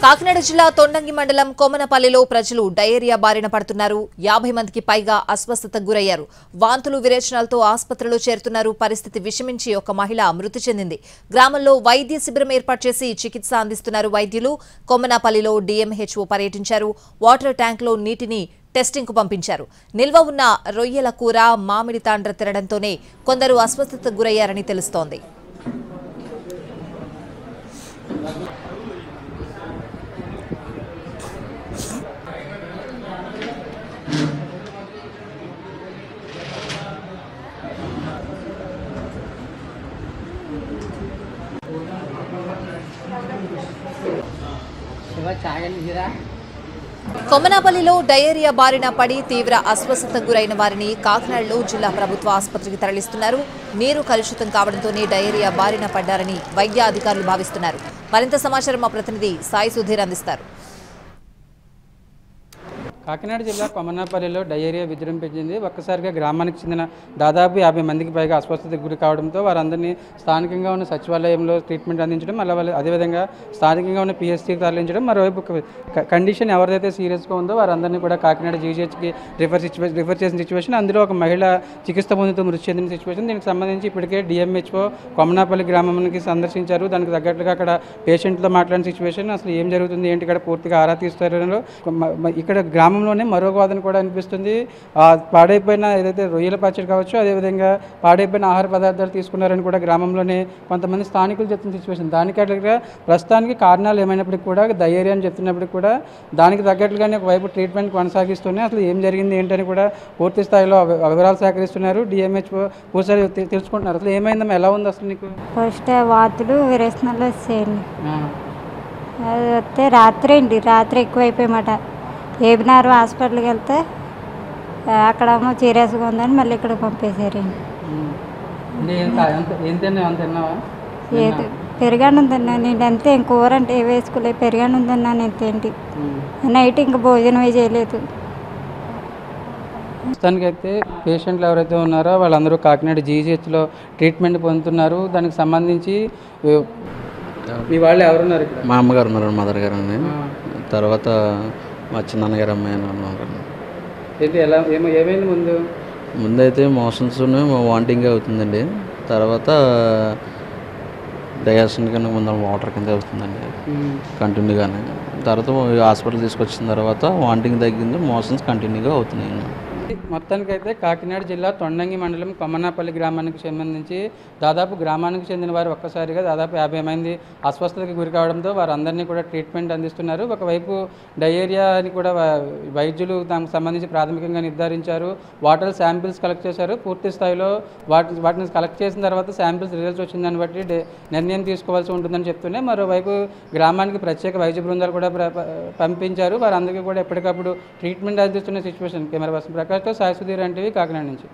కాకినాడ జిల్లా తొండంగి మండలం కొమనపల్లిలో ప్రజలు డయేరియా బారిన పడుతున్నారు. 50 మందికి పైగా అస్వస్థతకు గురయ్యారు. వాంతులు విరేచనాలతో ఆసుపత్రిలో చేరుతున్నారు. పరిస్థితి విషమించి ఒక మహిళ మృతి చెందింది. గ్రామంలో వైద్య శిబిరం ఏర్పాటు చేసి చికిత్స అందిస్తున్నారు వైద్యులు. కొమనపల్లిలో డీఎంహెచ్ఓ పర్యటించారు. వాటర్ ట్యాంక్లో నీటిని టెస్టింగ్ కు పంపించారు. నిల్వ ఉన్న రొయ్యల కూర, మామిడి తాండ్ర తినడంతోనే కొందరు అస్వస్థతకు గురయ్యారని తెలుస్తోంది. కొమనపల్లిలో డయేరియా బారిన పడి తీవ్ర అస్వస్థతకు గురైన వారిని కాకినాడలో జిల్లా ప్రభుత్వ ఆసుపత్రికి తరలిస్తున్నారు. నీరు కలుషితం కావడంతోనే డయేరియా బారిన పడ్డారని వైద్య అధికారులు భావిస్తున్నారు. మరింత సమాచారం మా ప్రతినిధి సాయి సుధీర్ అందిస్తారు. కాకినాడ జిల్లా కొమనపల్లిలో డయేరియా విజృంభించింది. ఒక్కసారిగా గ్రామానికి చెందిన దాదాపు 50 మందికి పైగా అస్వస్థతకు గురి కావడంతో వారందరినీ స్థానికంగా ఉన్న సచివాలయంలో ట్రీట్మెంట్ అందించడం, మళ్ళీ అదేవిధంగా స్థానికంగా ఉన్న పిఎస్సీకి తరలించడం, మరోవైపు కండిషన్ ఎవరిదైతే సీరియస్గా ఉందో వారందరినీ కూడా కాకినాడ జీజీహెచ్కి రిఫర్ చేసిన సిచ్యువేషన్. అందులో ఒక మహిళ చికిత్స పొందుతూ మృతి చెందిన సిచ్యువేషన్. దీనికి సంబంధించి ఇప్పటికే డిఎంహెచ్ఓ కొమనపల్లి గ్రామానికి సందర్శించారు. దానికి తగ్గట్లుగా అక్కడ పేషెంట్తో మాట్లాడిన సిచ్యువేషన్, అసలు ఏం జరుగుతుంది ఏంటి ఇక్కడ పూర్తిగా ఆరా తీస్తారో. ఇక్కడ గ్రామంలోనే మరొక వాదన కూడా అనిపిస్తుంది. పాడైపోయిన ఏదైతే రొయ్యల పచ్చడి కావచ్చు, అదేవిధంగా పాడైపోయిన ఆహార పదార్థాలు తీసుకున్నారని కూడా గ్రామంలోనే కొంతమంది స్థానికులు చెప్తున్న సిచ్యువేషన్. దానికి అట్లుగా ప్రస్తుతానికి కారణాలు ఏమైనప్పటికీ కూడా డయేరియా అని చెప్తున్నప్పటికీ కూడా దానికి తగ్గట్లుగానే ఒకవైపు ట్రీట్మెంట్ కొనసాగిస్తూనే అసలు ఏం జరిగింది ఏంటని కూడా పూర్తి స్థాయిలో వివరాలు సేకరిస్తున్నారు. డిఎంహెచ్ఓ పూర్తి తెలుసుకుంటున్నారు. అసలు ఏమైందమ్మా, ఎలా ఉంది అసలు నీకు? ఫస్ట్ వాతులు విరేచనాలు వచ్చేయండి. అది వస్తే రాత్రి ఎక్కువైపోయామాట. ఏబినార్ హాస్పిటల్కి వెళ్తే అక్కడేమో సీరియస్గా ఉందని మళ్ళీ ఇక్కడ పంపేశారండి. ఏది పెరిగాను తిన్నాను నేను, అంతే. కూర అంటే ఏ వేసుకోలేదు, పెరిగాను తిన్నాను ఎంతేంటి. నైట్ ఇంకా భోజనం చేయలేదు. ప్రస్తుతానికైతే పేషెంట్లు ఎవరైతే ఉన్నారో వాళ్ళందరూ కాకినాడ జీజీహెచ్లో ట్రీట్మెంట్ పొందుతున్నారు. దానికి సంబంధించి మీ వాళ్ళు ఎవరున్నారు? మా అమ్మగారు ఉన్నారు, మదర్ గారు అండి. తర్వాత మా చిన్నగారు అమ్మాయి ఉన్నారు. ఏమైంది? ముందైతే మోషన్స్ వాంటింగ్ అవుతుందండి. తర్వాత డయాషన్ కన్నా ముందు వాటర్ కింద అవుతుందండి కంటిన్యూగానే. తర్వాత హాస్పిటల్ తీసుకొచ్చిన తర్వాత వాంటింగ్ తగ్గింది, మోషన్స్ కంటిన్యూగా అవుతున్నాయి. మొత్తానికైతే కాకినాడ జిల్లా తొండంగి మండలం కొమనపల్లి గ్రామానికి సంబంధించి గ్రామానికి చెందిన వారు ఒక్కసారిగా దాదాపు 50 మంది అస్వస్థతకి గురి కావడంతో వారందరినీ కూడా ట్రీట్మెంట్ అందిస్తున్నారు. ఒకవైపు డయేరియా అని కూడా వైద్యులు దానికి సంబంధించి ప్రాథమికంగా నిర్ధారించారు. వాటర్ శాంపిల్స్ కలెక్ట్ చేశారు. పూర్తి స్థాయిలో వాటిని కలెక్ట్ చేసిన తర్వాత శాంపిల్స్ రిజల్ట్స్ వచ్చిందని బట్టి నిర్ణయం తీసుకోవాల్సి ఉంటుందని చెప్తూనే మరోవైపు గ్రామానికి ప్రత్యేక వైద్య బృందాలు కూడా పంపించారు. వారందరికీ కూడా ఎప్పటికప్పుడు ట్రీట్మెంట్ అందిస్తున్న సిచ్యువేషన్. కెమెరా పర్సన్ ప్రకాష్తో సాయి సుధీర్, ఎన్టీవీ, కాకినాడ నుంచి.